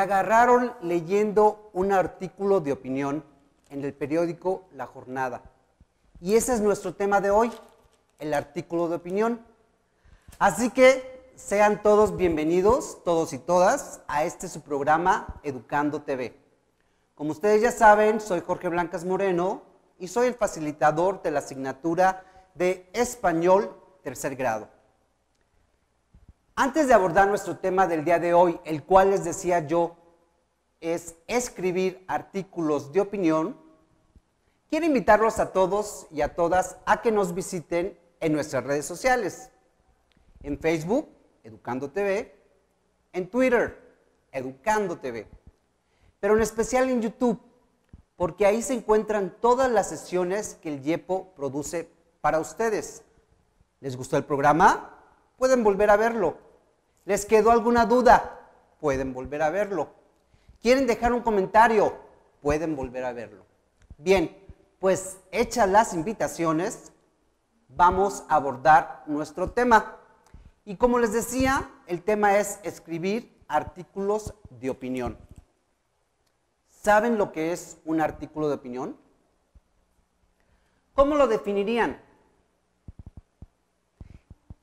agarraron leyendo un artículo de opinión en el periódico La Jornada. Y ese es nuestro tema de hoy, el artículo de opinión. Así que sean todos bienvenidos, todos y todas, a este su programa Educando TV. Como ustedes ya saben, soy Jorge Blancas Moreno y soy el facilitador de la asignatura de Español Tercer Grado. Antes de abordar nuestro tema del día de hoy, el cual les decía yo es escribir artículos de opinión, quiero invitarlos a todos y a todas a que nos visiten en nuestras redes sociales. En Facebook, Educando TV, en Twitter, Educando TV, pero en especial en YouTube, porque ahí se encuentran todas las sesiones que el YEPO produce para ustedes. ¿Les gustó el programa? Pueden volver a verlo. ¿Les quedó alguna duda? Pueden volver a verlo. ¿Quieren dejar un comentario? Pueden volver a verlo. Bien, pues hechas las invitaciones, vamos a abordar nuestro tema. Y como les decía, el tema es escribir artículos de opinión. ¿Saben lo que es un artículo de opinión? ¿Cómo lo definirían?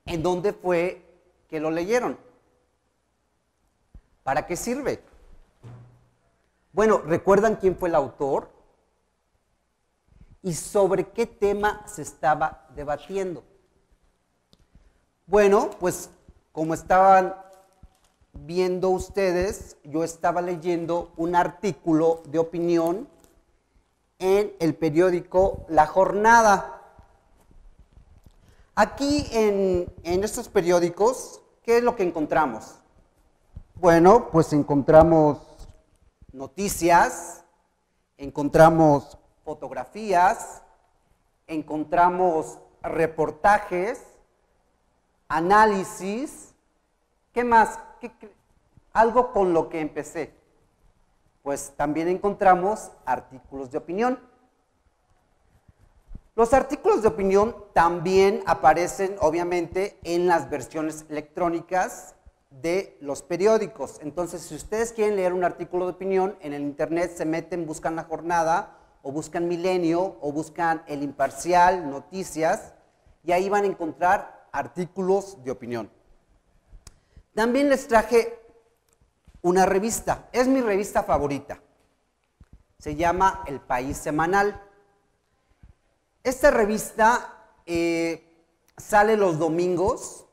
¿En dónde fue que lo leyeron? ¿Para qué sirve? Bueno, ¿recuerdan quién fue el autor? ¿Y sobre qué tema se estaba debatiendo? Bueno, pues como estaban viendo ustedes, yo estaba leyendo un artículo de opinión en el periódico La Jornada. Aquí en estos periódicos, ¿qué es lo que encontramos? Bueno, pues encontramos noticias, encontramos fotografías, encontramos reportajes, análisis. ¿Qué más? Algo con lo que empecé. Pues también encontramos artículos de opinión. Los artículos de opinión también aparecen, obviamente, en las versiones electrónicas de los periódicos. Entonces, si ustedes quieren leer un artículo de opinión, en el internet se meten, buscan La Jornada, o buscan Milenio, o buscan El Imparcial, Noticias, y ahí van a encontrar artículos de opinión. También les traje una revista, es mi revista favorita, se llama El País Semanal. Esta revista sale los domingos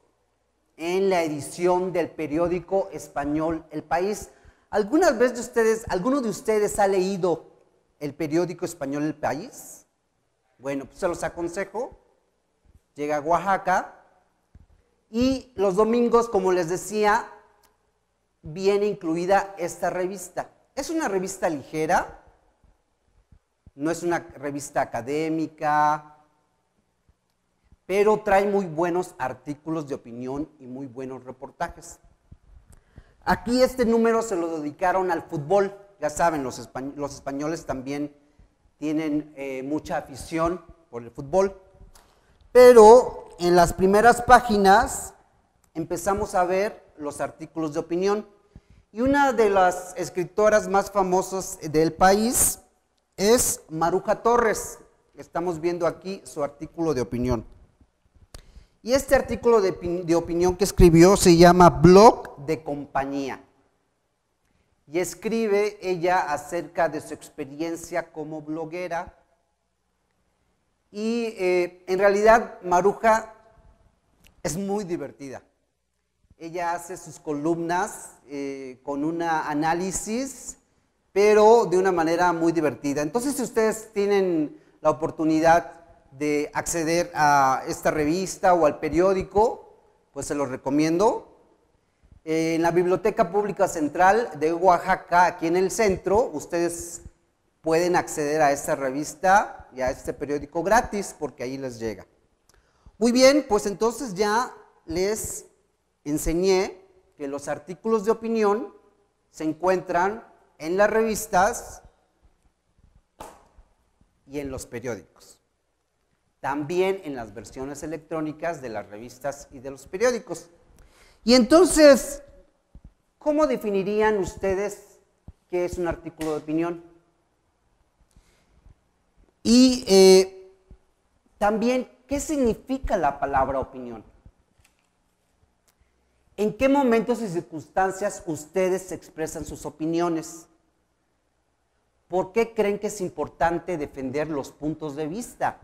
en la edición del periódico español El País. ¿Alguno de ustedes ha leído el periódico español El País? Bueno, pues se los aconsejo. Llega a Oaxaca y los domingos, como les decía, viene incluida esta revista. Es una revista ligera, no es una revista académica, pero trae muy buenos artículos de opinión y muy buenos reportajes. Aquí este número se lo dedicaron al fútbol. Ya saben, los españoles también tienen mucha afición por el fútbol. Pero en las primeras páginas empezamos a ver los artículos de opinión. Y una de las escritoras más famosas del país es Maruja Torres. Estamos viendo aquí su artículo de opinión. Y este artículo de opinión que escribió se llama Blog de Compañía. Y escribe ella acerca de su experiencia como bloguera. Y en realidad Maruja es muy divertida. Ella hace sus columnas con un análisis, pero de una manera muy divertida. Entonces, si ustedes tienen la oportunidad de acceder a esta revista o al periódico, pues se los recomiendo. En la Biblioteca Pública Central de Oaxaca, aquí en el centro, ustedes pueden acceder a esta revista y a este periódico gratis, porque ahí les llega. Muy bien, pues entonces ya les enseñé que los artículos de opinión se encuentran en las revistas y en los periódicos. También en las versiones electrónicas de las revistas y de los periódicos. Y entonces, ¿cómo definirían ustedes qué es un artículo de opinión. Y también, ¿qué significa la palabra opinión? ¿En qué momentos y circunstancias ustedes expresan sus opiniones? ¿Por qué creen que es importante defender los puntos de vista?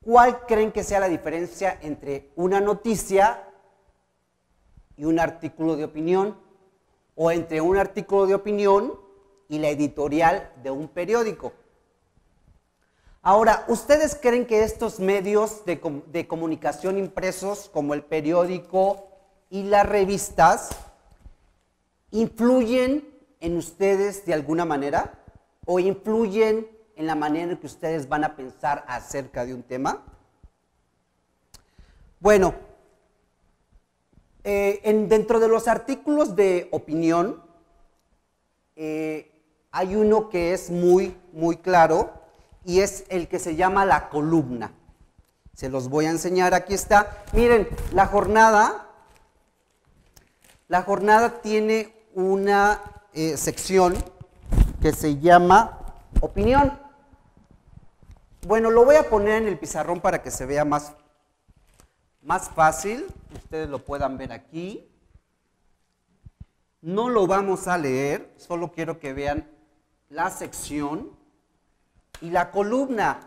¿Cuál creen que sea la diferencia entre una noticia y un artículo de opinión? O entre un artículo de opinión y la editorial de un periódico. Ahora, ¿ustedes creen que estos medios de comunicación impresos, como el periódico y las revistas, influyen en ustedes de alguna manera? ¿O influyen en la manera en que ustedes van a pensar acerca de un tema? Bueno, dentro de los artículos de opinión, hay uno que es muy claro, y es el que se llama la columna. Se los voy a enseñar, aquí está. Miren, la jornada tiene una sección que se llama opinión. Bueno, lo voy a poner en el pizarrón para que se vea más fácil, ustedes lo puedan ver aquí. No lo vamos a leer, solo quiero que vean la sección y la columna,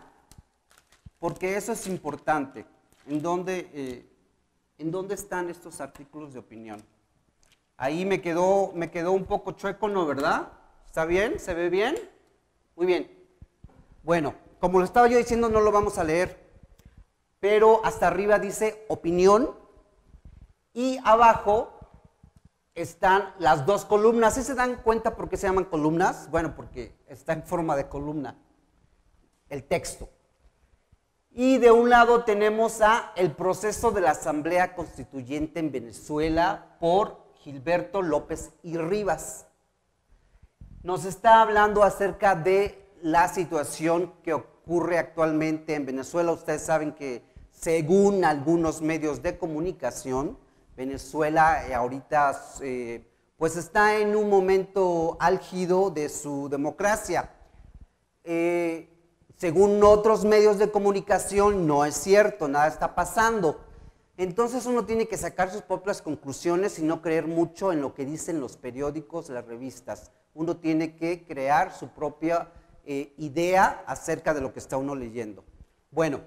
porque eso es importante. ¿En dónde están estos artículos de opinión? Ahí me quedó un poco chueco, ¿no, verdad? ¿Está bien? ¿Se ve bien? Muy bien. Bueno, como lo estaba yo diciendo, no lo vamos a leer, pero hasta arriba dice opinión y abajo están las dos columnas. ¿Sí se dan cuenta por qué se llaman columnas? Bueno, porque está en forma de columna el texto. Y de un lado tenemos el proceso de la Asamblea Constituyente en Venezuela por Gilberto López y Rivas. Nos está hablando acerca de la situación que ocurre actualmente en Venezuela. Ustedes saben que según algunos medios de comunicación, Venezuela ahorita pues está en un momento álgido de su democracia. Según otros medios de comunicación, no es cierto, nada está pasando. Entonces uno tiene que sacar sus propias conclusiones y no creer mucho en lo que dicen los periódicos, las revistas. Uno tiene que crear su propia idea acerca de lo que está uno leyendo. Bueno,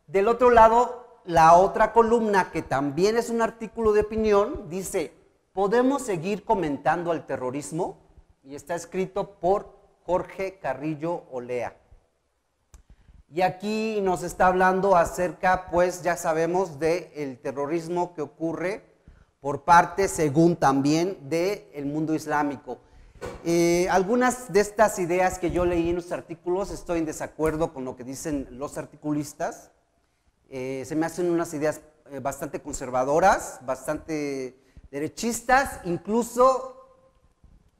del otro lado, la otra columna, que también es un artículo de opinión, dice, ¿podemos seguir comentando al terrorismo? Y está escrito por Jorge Carrillo Olea. Y aquí nos está hablando acerca, pues ya sabemos, del terrorismo que ocurre por parte, según también, del mundo islámico. Algunas de estas ideas que yo leí en los artículos estoy en desacuerdo con lo que dicen los articulistas. Se me hacen unas ideas bastante conservadoras, bastante derechistas, incluso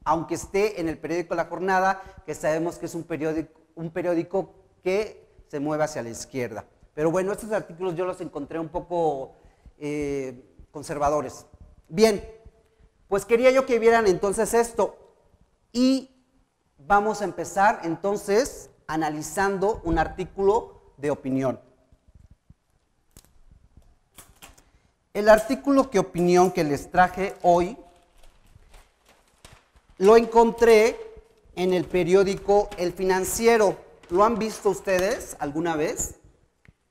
aunque esté en el periódico La Jornada, que sabemos que es un periódico que se mueve hacia la izquierda. Pero bueno, estos artículos yo los encontré un poco conservadores. Bien, pues quería yo que vieran entonces esto. Y vamos a empezar entonces analizando un artículo de opinión. El artículo de opinión que les traje hoy lo encontré en el periódico El Financiero. ¿Lo han visto ustedes alguna vez?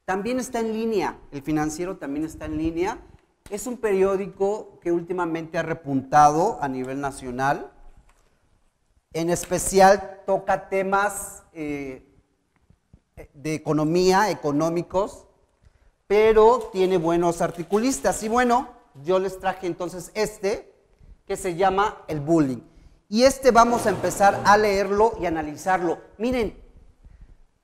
También está en línea, El Financiero también está en línea. Es un periódico que últimamente ha repuntado a nivel nacional. En especial toca temas de economía, económicos, pero tiene buenos articulistas. Y bueno, yo les traje entonces que se llama El Bullying. Y vamos a empezar a leerlo y analizarlo. Miren,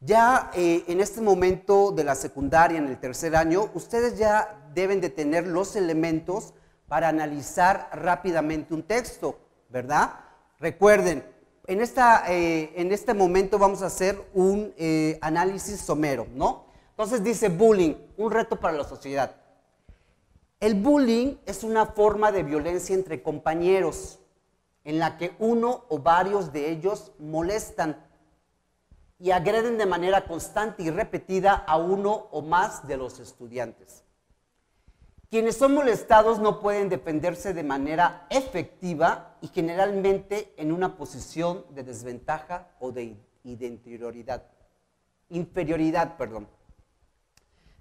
ya en este momento de la secundaria, en el tercer año, ustedes ya deben de tener los elementos para analizar rápidamente un texto, ¿verdad? Recuerden, en este momento vamos a hacer un análisis somero, ¿no? Entonces dice bullying, un reto para la sociedad. El bullying es una forma de violencia entre compañeros. en la que uno o varios de ellos molestan y agreden de manera constante y repetida a uno o más de los estudiantes. Quienes son molestados no pueden defenderse de manera efectiva y generalmente en una posición de desventaja o de inferioridad.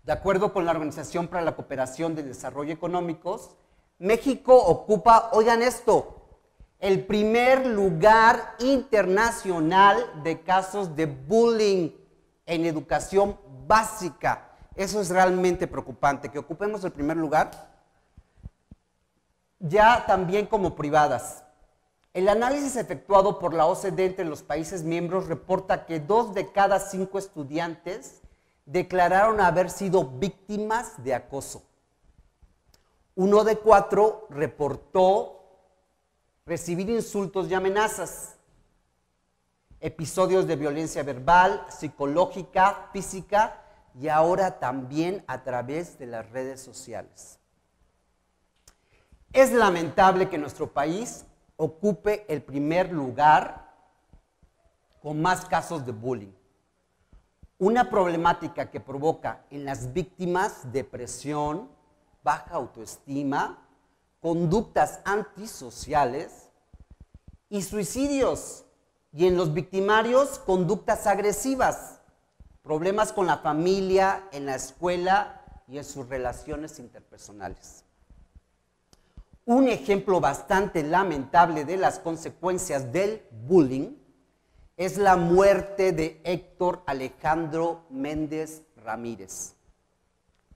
De acuerdo con la Organización para la Cooperación del Desarrollo Económicos, México ocupa, oigan esto, el primer lugar internacional de casos de bullying en educación básica. Eso es realmente preocupante, que ocupemos el primer lugar, ya también como privadas. El análisis efectuado por la OCDE entre los países miembros reporta que 2 de cada 5 estudiantes declararon haber sido víctimas de acoso. 1 de 4 reportó recibir insultos y amenazas, episodios de violencia verbal, psicológica, física y ahora también a través de las redes sociales. Es lamentable que nuestro país ocupe el primer lugar con más casos de bullying. Una problemática que provoca en las víctimas depresión, baja autoestima, conductas antisociales y suicidios, y en los victimarios conductas agresivas, problemas con la familia, en la escuela y en sus relaciones interpersonales. Un ejemplo bastante lamentable de las consecuencias del bullying es la muerte de Héctor Alejandro Méndez Ramírez,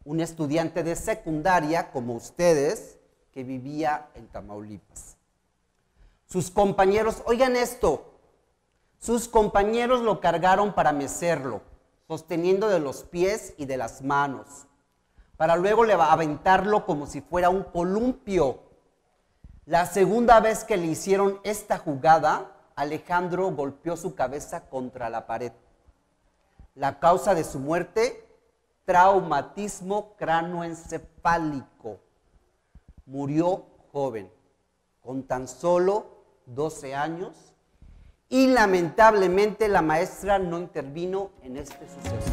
un estudiante de secundaria como ustedes que vivía en Tamaulipas. Sus compañeros, oigan esto, sus compañeros lo cargaron para mecerlo, sosteniendo de los pies y de las manos, para luego aventarlo como si fuera un columpio. La segunda vez que le hicieron esta jugada, Alejandro golpeó su cabeza contra la pared. La causa de su muerte, traumatismo cráneoencefálico. Murió joven, con tan solo 12 años, y lamentablemente la maestra no intervino en este suceso.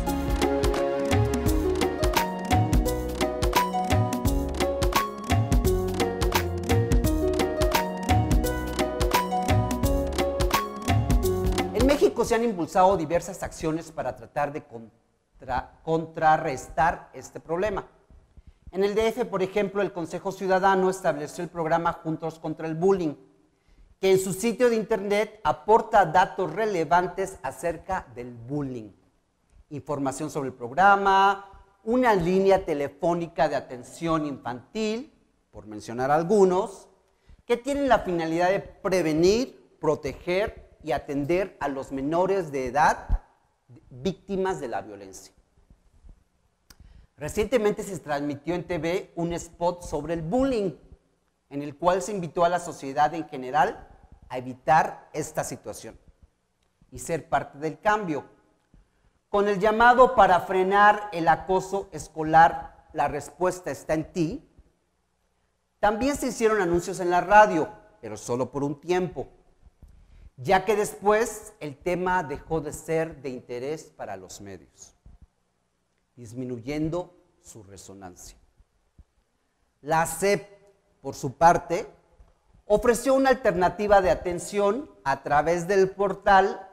En México se han impulsado diversas acciones para tratar de contrarrestar este problema. En el DF, por ejemplo, el Consejo Ciudadano estableció el programa Juntos contra el Bullying, que en su sitio de internet aporta datos relevantes acerca del bullying, información sobre el programa, una línea telefónica de atención infantil, por mencionar algunos, que tienen la finalidad de prevenir, proteger y atender a los menores de edad víctimas de la violencia. Recientemente se transmitió en TV un spot sobre el bullying, en el cual se invitó a la sociedad en general a evitar esta situación y ser parte del cambio. Con el llamado para frenar el acoso escolar, la respuesta está en ti. También se hicieron anuncios en la radio, pero solo por un tiempo, ya que después el tema dejó de ser de interés para los medios, disminuyendo su resonancia. La SEP, por su parte, ofreció una alternativa de atención a través del portal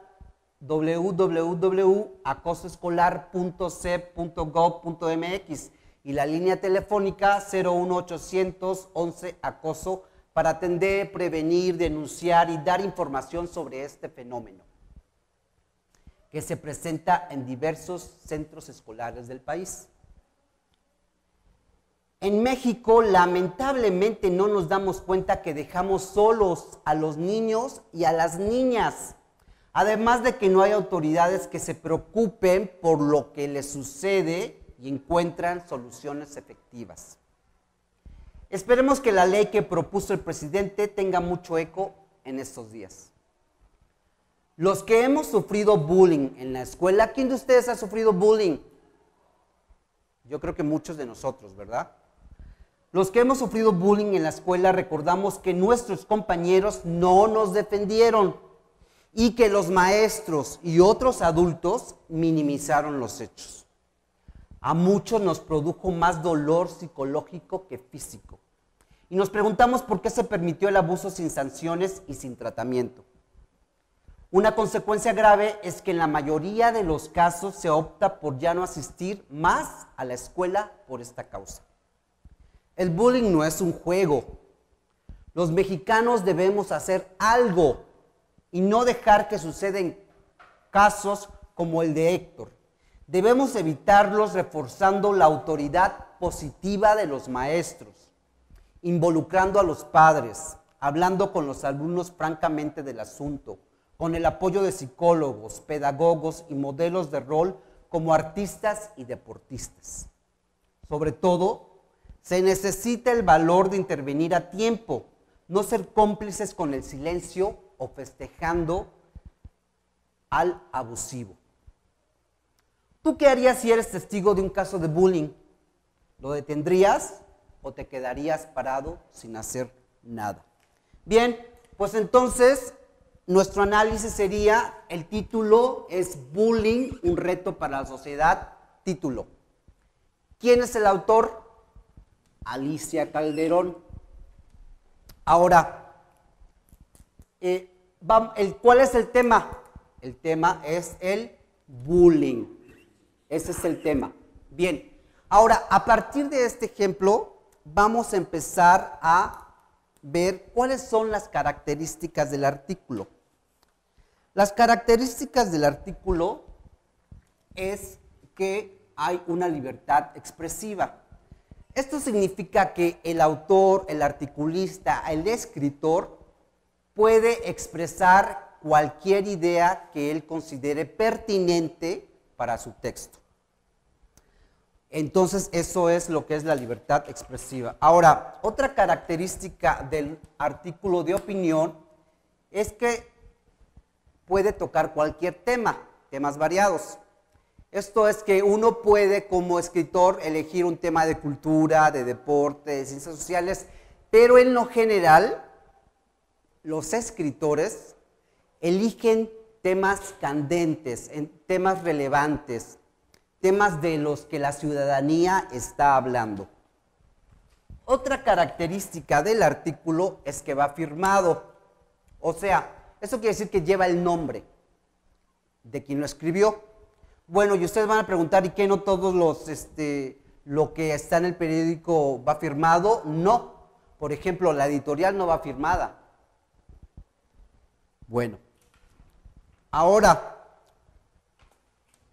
www.acosoescolar.sep.gov.mx y la línea telefónica 01800 11 acoso para atender, prevenir, denunciar y dar información sobre este fenómeno que se presenta en diversos centros escolares del país. En México, lamentablemente, no nos damos cuenta que dejamos solos a los niños y a las niñas, además de que no hay autoridades que se preocupen por lo que les sucede y encuentran soluciones efectivas. Esperemos que la ley que propuso el presidente tenga mucho eco en estos días. Los que hemos sufrido bullying en la escuela, ¿quién de ustedes ha sufrido bullying? Yo creo que muchos de nosotros, ¿verdad? Los que hemos sufrido bullying en la escuela recordamos que nuestros compañeros no nos defendieron y que los maestros y otros adultos minimizaron los hechos. A muchos nos produjo más dolor psicológico que físico. Y nos preguntamos por qué se permitió el abuso sin sanciones y sin tratamiento. Una consecuencia grave es que en la mayoría de los casos se opta por ya no asistir más a la escuela por esta causa. El bullying no es un juego. Los mexicanos debemos hacer algo y no dejar que sucedan casos como el de Héctor. Debemos evitarlos reforzando la autoridad positiva de los maestros, involucrando a los padres, hablando con los alumnos francamente del asunto, con el apoyo de psicólogos, pedagogos y modelos de rol como artistas y deportistas. Sobre todo, se necesita el valor de intervenir a tiempo, no ser cómplices con el silencio o festejando al abusivo. ¿Tú qué harías si eres testigo de un caso de bullying? ¿Lo detendrías o te quedarías parado sin hacer nada? Bien, pues entonces nuestro análisis sería, el título es Bullying, un reto para la sociedad, título. ¿Quién es el autor? Alicia Calderón. Ahora, ¿cuál es el tema? El tema es el bullying. Ese es el tema. Bien, ahora, a partir de este ejemplo, vamos a empezar a ver cuáles son las características del artículo. Las características del artículo es que hay una libertad expresiva. Esto significa que el autor, el articulista, el escritor puede expresar cualquier idea que él considere pertinente para su texto. Entonces, eso es lo que es la libertad expresiva. Ahora, otra característica del artículo de opinión es que puede tocar cualquier tema, temas variados. Esto es que uno puede, como escritor, elegir un tema de cultura, de deporte, de ciencias sociales, pero en lo general, los escritores eligen temas candentes, temas relevantes, temas de los que la ciudadanía está hablando. Otra característica del artículo es que va firmado, o sea, eso quiere decir que lleva el nombre de quien lo escribió. Bueno, y ustedes van a preguntar, ¿y qué no todos lo que está en el periódico va firmado? No. Por ejemplo, la editorial no va firmada. Bueno, ahora,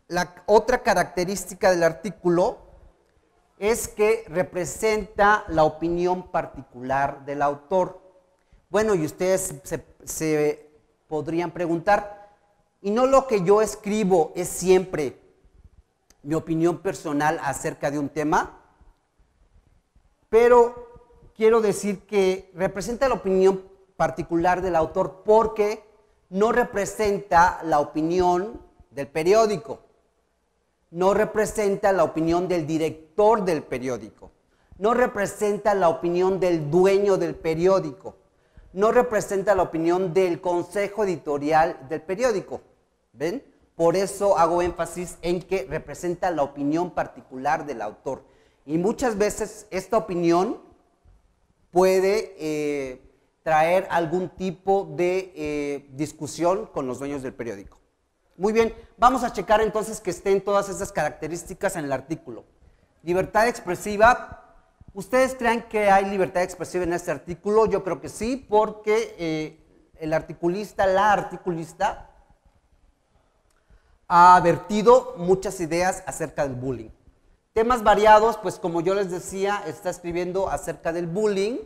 la otra característica del artículo es que representa la opinión particular del autor. Bueno, y ustedes se podrían preguntar, ¿y no lo que yo escribo es siempre mi opinión personal acerca de un tema? Pero quiero decir que representa la opinión particular del autor porque no representa la opinión del periódico, no representa la opinión del director del periódico, no representa la opinión del dueño del periódico, no representa la opinión del consejo editorial del periódico. ¿Ven? Por eso hago énfasis en que representa la opinión particular del autor. Y muchas veces esta opinión puede traer algún tipo de discusión con los dueños del periódico. Muy bien, vamos a checar entonces que estén todas esas características en el artículo. Libertad expresiva. ¿Ustedes creen que hay libertad expresiva en este artículo? Yo creo que sí, porque el articulista, la articulista, ha vertido muchas ideas acerca del bullying. Temas variados, pues como yo les decía, está escribiendo acerca del bullying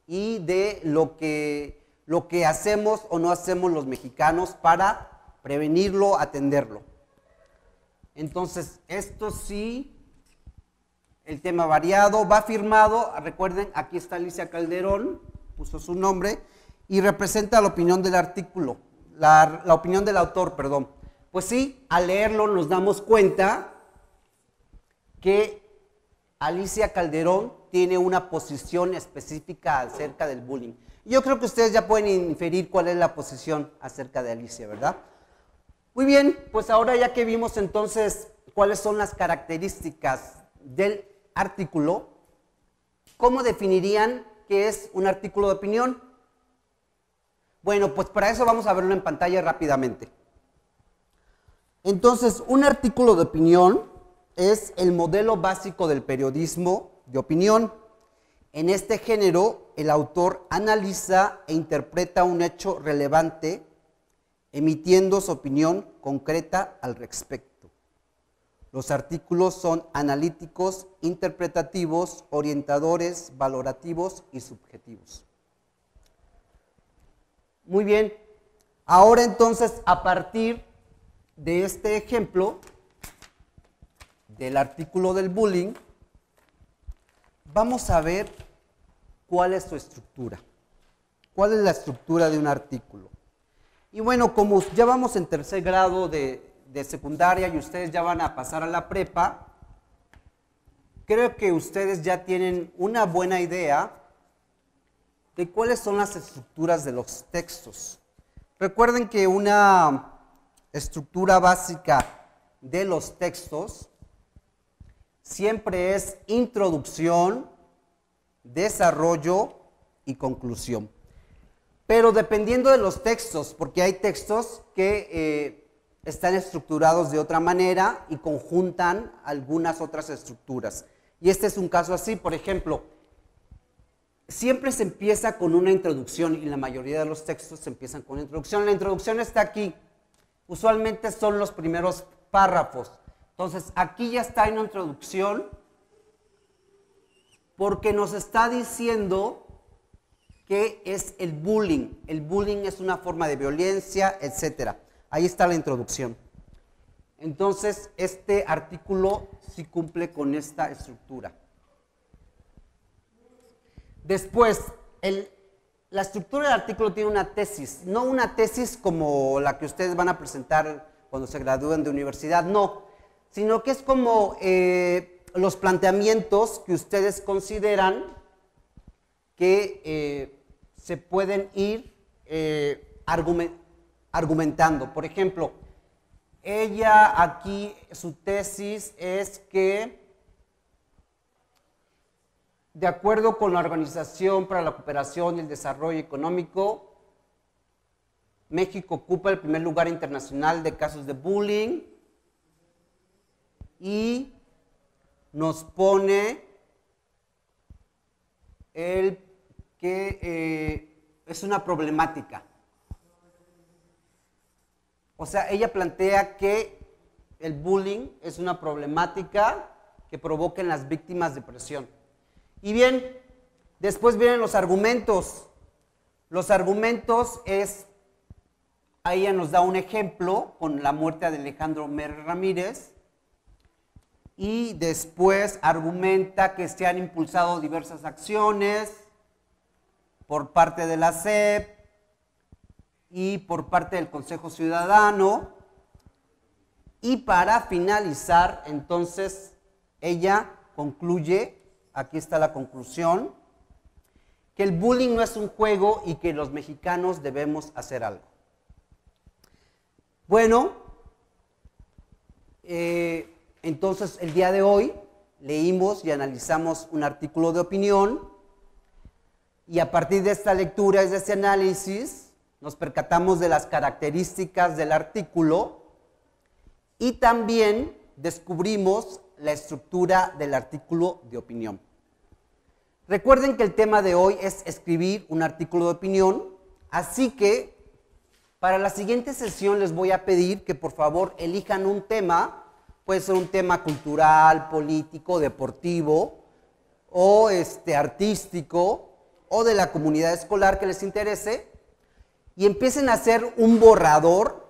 y de lo que hacemos o no hacemos los mexicanos para prevenirlo, atenderlo. Entonces, esto sí, el tema variado, va firmado, recuerden, aquí está Alicia Calderón, puso su nombre, y representa la opinión del artículo, la opinión del autor, perdón. Pues sí, al leerlo nos damos cuenta que Alicia Calderón tiene una posición específica acerca del bullying. Yo creo que ustedes ya pueden inferir cuál es la posición acerca de Alicia, ¿verdad? Muy bien, pues ahora ya que vimos entonces cuáles son las características del artículo, ¿cómo definirían qué es un artículo de opinión? Bueno, pues para eso vamos a verlo en pantalla rápidamente. Entonces, un artículo de opinión es el modelo básico del periodismo de opinión. En este género, el autor analiza e interpreta un hecho relevante, emitiendo su opinión concreta al respecto. Los artículos son analíticos, interpretativos, orientadores, valorativos y subjetivos. Muy bien, ahora entonces, a partir de este ejemplo del artículo del bullying, vamos a ver cuál es su estructura. ¿Cuál es la estructura de un artículo? Y bueno, como ya vamos en tercer grado de secundaria y ustedes ya van a pasar a la prepa, creo que ustedes ya tienen una buena idea de cuáles son las estructuras de los textos. Recuerden que una estructura básica de los textos siempre es introducción, desarrollo y conclusión. Pero dependiendo de los textos, porque hay textos que están estructurados de otra manera y conjuntan algunas otras estructuras. Y este es un caso así, por ejemplo, siempre se empieza con una introducción y la mayoría de los textos se empiezan con una introducción. La introducción está aquí, usualmente son los primeros párrafos. Entonces, aquí ya está una introducción porque nos está diciendo qué es el bullying. El bullying es una forma de violencia, etc. Ahí está la introducción. Entonces, este artículo sí cumple con esta estructura. Después, la estructura del artículo tiene una tesis, no una tesis como la que ustedes van a presentar cuando se gradúen de universidad, no, sino que es como los planteamientos que ustedes consideran que se pueden ir argumentando. Por ejemplo, ella aquí, su tesis es que de acuerdo con la Organización para la Cooperación y el Desarrollo Económico, México ocupa el primer lugar internacional de casos de bullying y nos pone el que es una problemática. O sea, ella plantea que el bullying es una problemática que provoca en las víctimas depresión. Y bien, después vienen los argumentos. Los argumentos es, ahí ella nos da un ejemplo con la muerte de Alejandro Mer Ramírez y después argumenta que se han impulsado diversas acciones por parte de la SEP y por parte del Consejo Ciudadano. Y para finalizar, entonces, ella concluye, aquí está la conclusión, que el bullying no es un juego y que los mexicanos debemos hacer algo. Bueno, entonces el día de hoy leímos y analizamos un artículo de opinión y a partir de esta lectura y de este análisis nos percatamos de las características del artículo y también descubrimos la estructura del artículo de opinión. Recuerden que el tema de hoy es escribir un artículo de opinión, así que para la siguiente sesión les voy a pedir que por favor elijan un tema, puede ser un tema cultural, político, deportivo o artístico o de la comunidad escolar que les interese y empiecen a hacer un borrador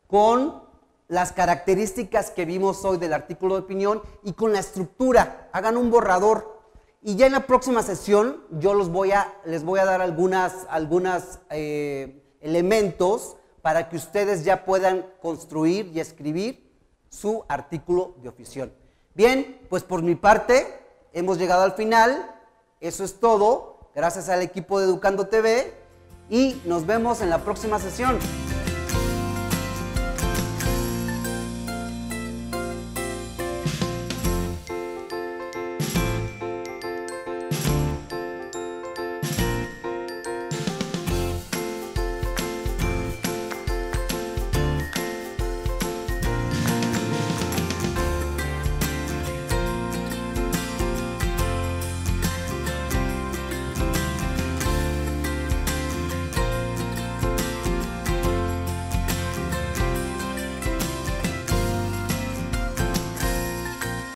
con las características que vimos hoy del artículo de opinión y con la estructura. Hagan un borrador y ya en la próxima sesión yo les voy a dar algunos elementos para que ustedes ya puedan construir y escribir su artículo de opinión. Bien, pues por mi parte hemos llegado al final. Eso es todo. Gracias al equipo de Educando TV y nos vemos en la próxima sesión.